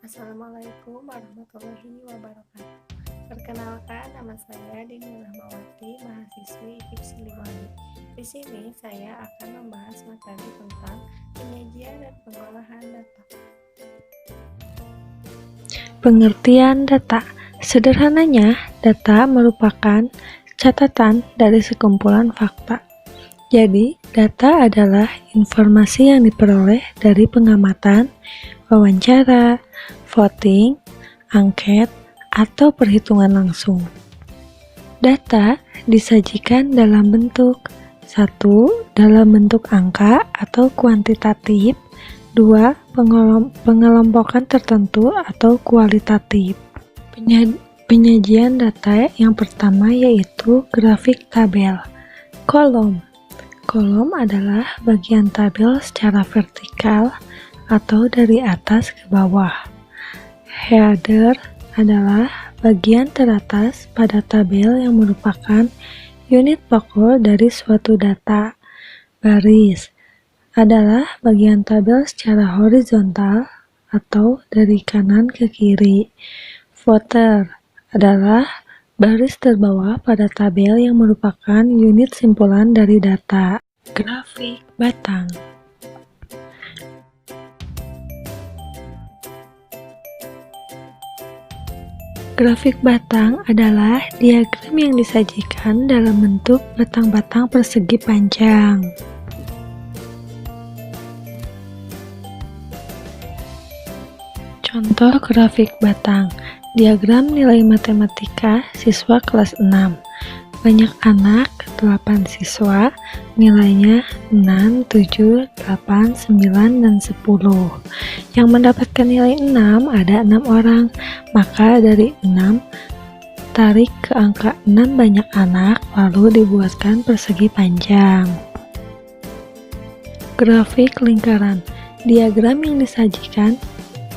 Assalamualaikum warahmatullahi wabarakatuh. Perkenalkan, nama saya Dini Rahmawati, mahasiswi IKIP Siliwangi. Di sini saya akan membahas materi tentang penyajian dan pengolahan data. Pengertian data. Sederhananya, data merupakan catatan dari sekumpulan fakta. Jadi, data adalah informasi yang diperoleh dari pengamatan, wawancara, voting, angket, atau perhitungan langsung. Data disajikan dalam bentuk 1. Dalam bentuk angka atau kuantitatif, 2. Pengelompokan tertentu atau kualitatif. Penyajian data yang pertama yaitu grafik tabel. Kolom adalah bagian tabel secara vertikal atau dari atas ke bawah. Header adalah bagian teratas pada tabel yang merupakan unit pokok dari suatu data. Baris adalah bagian tabel secara horizontal atau dari kanan ke kiri. Footer adalah baris terbawah pada tabel yang merupakan unit simpulan dari data. Grafik batang. Grafik batang adalah diagram yang disajikan dalam bentuk batang-batang persegi panjang. Contoh grafik batang. Diagram nilai matematika siswa kelas 6. Banyak anak, 8 siswa, nilainya 6, 7, 8, 9, dan 10. Yang mendapatkan nilai 6 ada 6 orang, maka dari 6, tarik ke angka 6 banyak anak, lalu dibuatkan persegi panjang. Grafik lingkaran. Diagram yang disajikan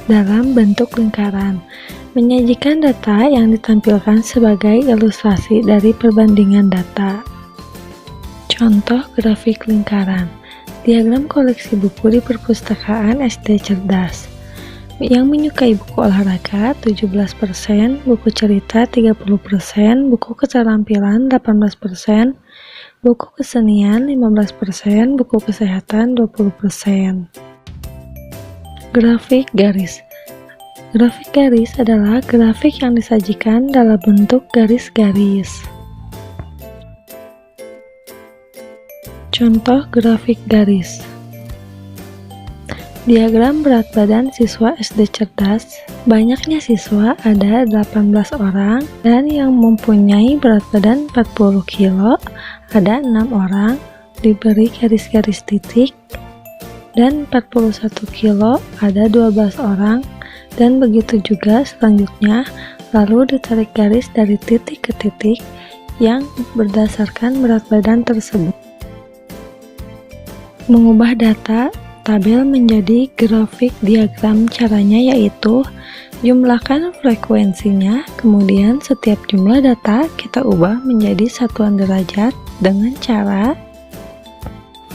dalam bentuk lingkaran, menyajikan data yang ditampilkan sebagai ilustrasi dari perbandingan data. Contoh grafik lingkaran. Diagram koleksi buku di perpustakaan SD Cerdas. Yang menyukai buku olahraga 17%, buku cerita 30%, buku keterampilan 18%, buku kesenian 15%, buku kesehatan 20%. Grafik garis. Grafik garis adalah grafik yang disajikan dalam bentuk garis-garis. Contoh grafik garis. Diagram berat badan siswa SD Cerdas. Banyaknya siswa ada 18 orang dan yang mempunyai berat badan 40 kg ada 6 orang, diberi garis-garis titik, dan 41 kg ada 12 orang, dan begitu juga selanjutnya, lalu ditarik garis dari titik ke titik yang berdasarkan berat badan tersebut. Mengubah data tabel menjadi grafik diagram, caranya yaitu jumlahkan frekuensinya, kemudian setiap jumlah data kita ubah menjadi satuan derajat dengan cara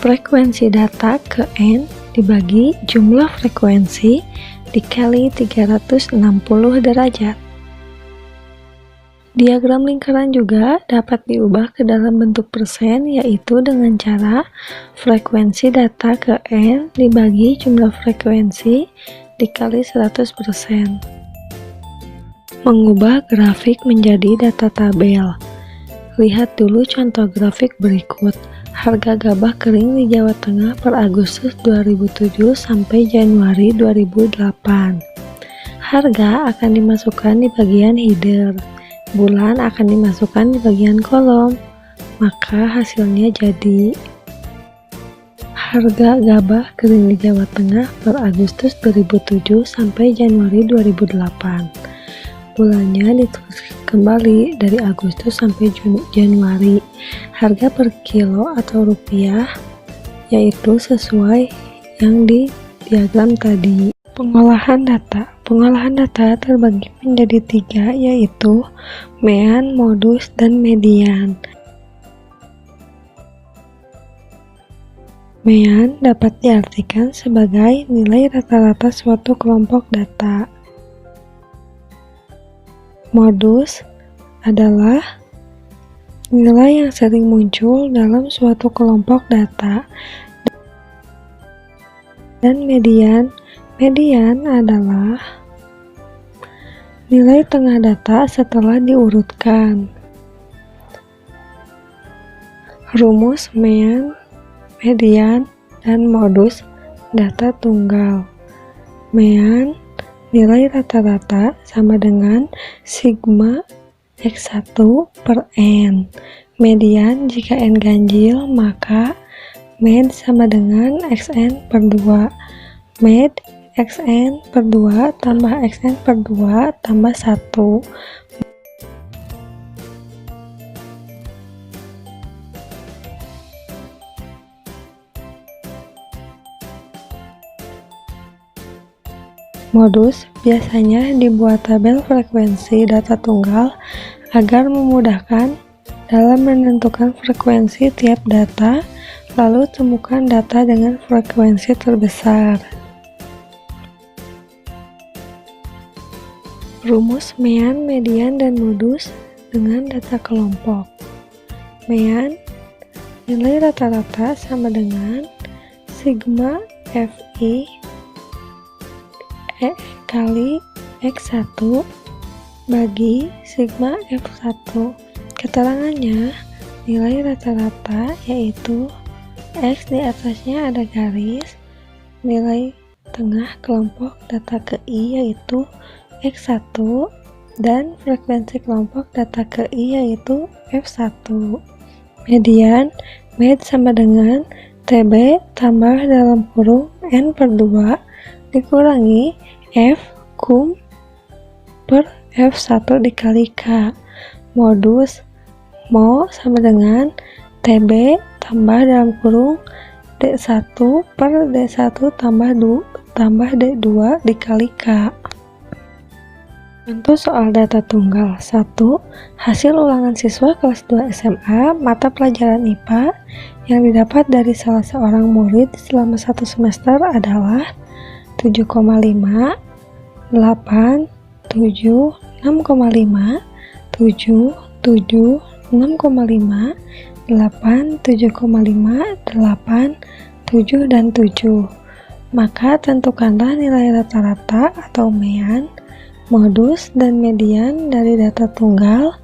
frekuensi data ke N dibagi jumlah frekuensi dikali 360 derajat. Diagram lingkaran juga dapat diubah ke dalam bentuk persen, yaitu dengan cara frekuensi data ke N dibagi jumlah frekuensi dikali 100%. Mengubah grafik menjadi data tabel. Lihat dulu contoh grafik berikut. Harga gabah kering di Jawa Tengah per Agustus 2007 sampai Januari 2008. Harga akan dimasukkan di bagian header, bulan akan dimasukkan di bagian kolom, maka hasilnya jadi harga gabah kering di Jawa Tengah per Agustus 2007 sampai Januari 2008. Bulannya ditulis kembali dari Agustus sampai Januari. Harga per kilo atau rupiah yaitu sesuai yang di diagram tadi. Pengolahan data. Pengolahan data terbagi menjadi 3, yaitu mean, modus, dan median. Mean dapat diartikan sebagai nilai rata-rata suatu kelompok data. Modus adalah nilai yang sering muncul dalam suatu kelompok data. Dan median adalah nilai tengah data setelah diurutkan. Rumus mean, median, dan modus data tunggal. Mean, nilai rata-rata sama dengan sigma X1 per N. Median, jika N ganjil, maka med sama dengan Xn per 2. Med Xn per 2 tambah Xn per 2 tambah 1. Modus biasanya dibuat tabel frekuensi data tunggal agar memudahkan dalam menentukan frekuensi tiap data, lalu temukan data dengan frekuensi terbesar. Rumus mean, median, dan modus dengan data kelompok. Mean, nilai rata-rata sama dengan sigma Fi kali X1 bagi sigma F1. Keterangannya, nilai rata-rata yaitu X di atasnya ada garis, nilai tengah kelompok data ke I yaitu X1, dan frekuensi kelompok data ke I yaitu F1. Median, med sama dengan TB tambah dalam kurung N per 2 dikurangi F kum per F1 dikali K. Modus mo sama dengan TB tambah dalam kurung D1 per D1 tambah D2 dikali K. Contoh soal data tunggal 1. Hasil ulangan siswa kelas 2 SMA mata pelajaran IPA yang didapat dari salah seorang murid selama 1 semester adalah 7,5, 8, 7, 6,5, 7, 7, 6,5, 8, 7,5, 8, 7, dan 7. Maka tentukanlah nilai rata-rata atau mean, modus, dan median dari data tunggal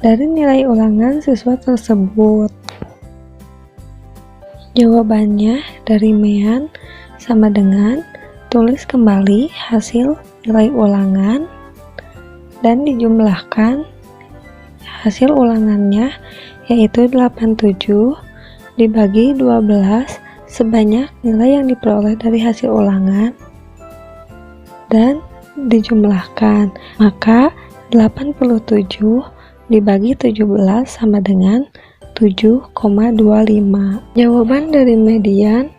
dari nilai ulangan siswa tersebut. Jawabannya dari mean sama dengan tulis kembali hasil nilai ulangan dan dijumlahkan hasil ulangannya yaitu 87 dibagi 12 sebanyak nilai yang diperoleh dari hasil ulangan dan dijumlahkan, maka 87 dibagi 17 sama dengan 7,25. Jawaban dari median.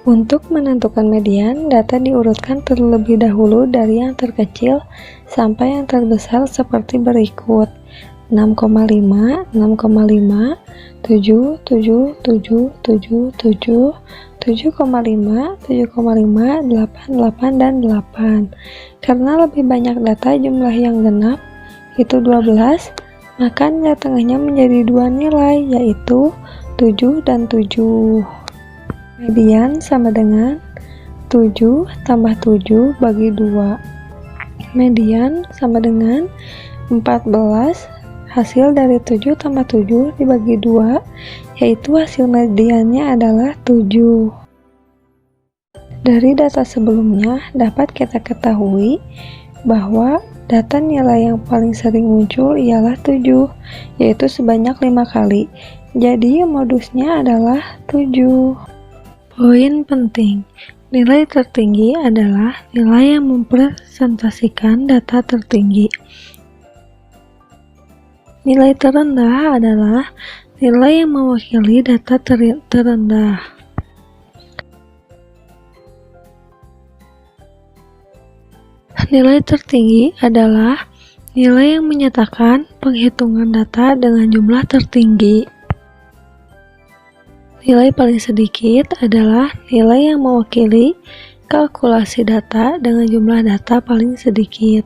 Untuk menentukan median, data diurutkan terlebih dahulu dari yang terkecil sampai yang terbesar seperti berikut: 6,5, 6,5, 7, 7, 7, 7, 7, 7,5, 7,5, 8, 8, dan 8. Karena lebih banyak data jumlah yang genap, itu 12, maka nilai tengahnya menjadi dua nilai, yaitu 7 dan 7. Median sama dengan 7 tambah 7 bagi 2. Median sama dengan 14 hasil dari 7 tambah 7 dibagi 2, yaitu hasil mediannya adalah 7. Dari data sebelumnya dapat kita ketahui bahwa data nilai yang paling sering muncul ialah 7, yaitu sebanyak 5 kali. Jadi modusnya adalah 7. Poin penting, nilai tertinggi adalah nilai yang mempresentasikan data tertinggi. Nilai terendah adalah nilai yang mewakili data terendah. Nilai tertinggi adalah nilai yang menyatakan penghitungan data dengan jumlah tertinggi. Nilai paling sedikit adalah nilai yang mewakili kalkulasi data dengan jumlah data paling sedikit.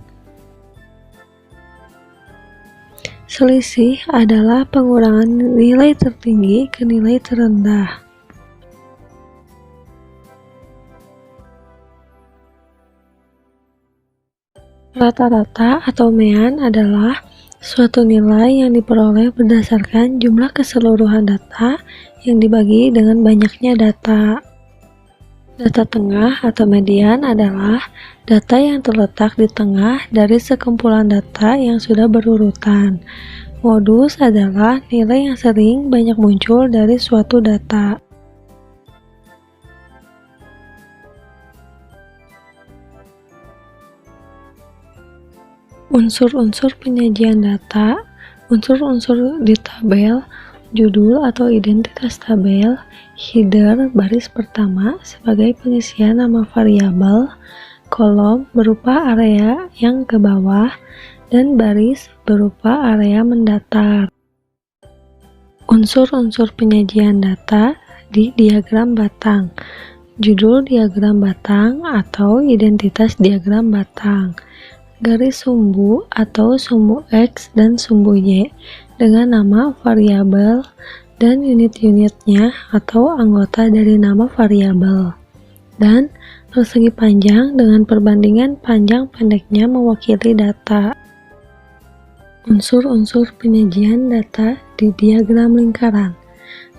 Selisih adalah pengurangan nilai tertinggi ke nilai terendah. Rata-rata atau mean adalah suatu nilai yang diperoleh berdasarkan jumlah keseluruhan data yang dibagi dengan banyaknya data. Data tengah atau median adalah data yang terletak di tengah dari sekumpulan data yang sudah berurutan. Modus adalah nilai yang sering banyak muncul dari suatu data. Unsur-unsur penyajian data, unsur-unsur di tabel, judul atau identitas tabel, header baris pertama sebagai pengisian nama variabel, kolom berupa area yang ke bawah, dan baris berupa area mendatar. Unsur-unsur penyajian data di diagram batang, judul diagram batang atau identitas diagram batang, garis sumbu atau sumbu X dan sumbu Y dengan nama variabel dan unit-unitnya atau anggota dari nama variabel, dan persegi panjang dengan perbandingan panjang pendeknya mewakili data. Unsur-unsur penyajian data di diagram lingkaran,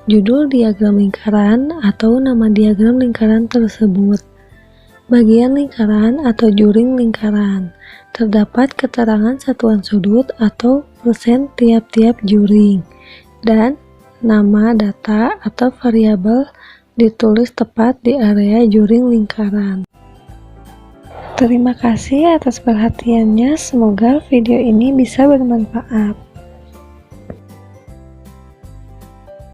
judul diagram lingkaran atau nama diagram lingkaran tersebut, bagian lingkaran atau juring lingkaran, terdapat keterangan satuan sudut atau persen tiap-tiap juring, dan nama data atau variabel ditulis tepat di area juring lingkaran. Terima kasih atas perhatiannya, semoga video ini bisa bermanfaat.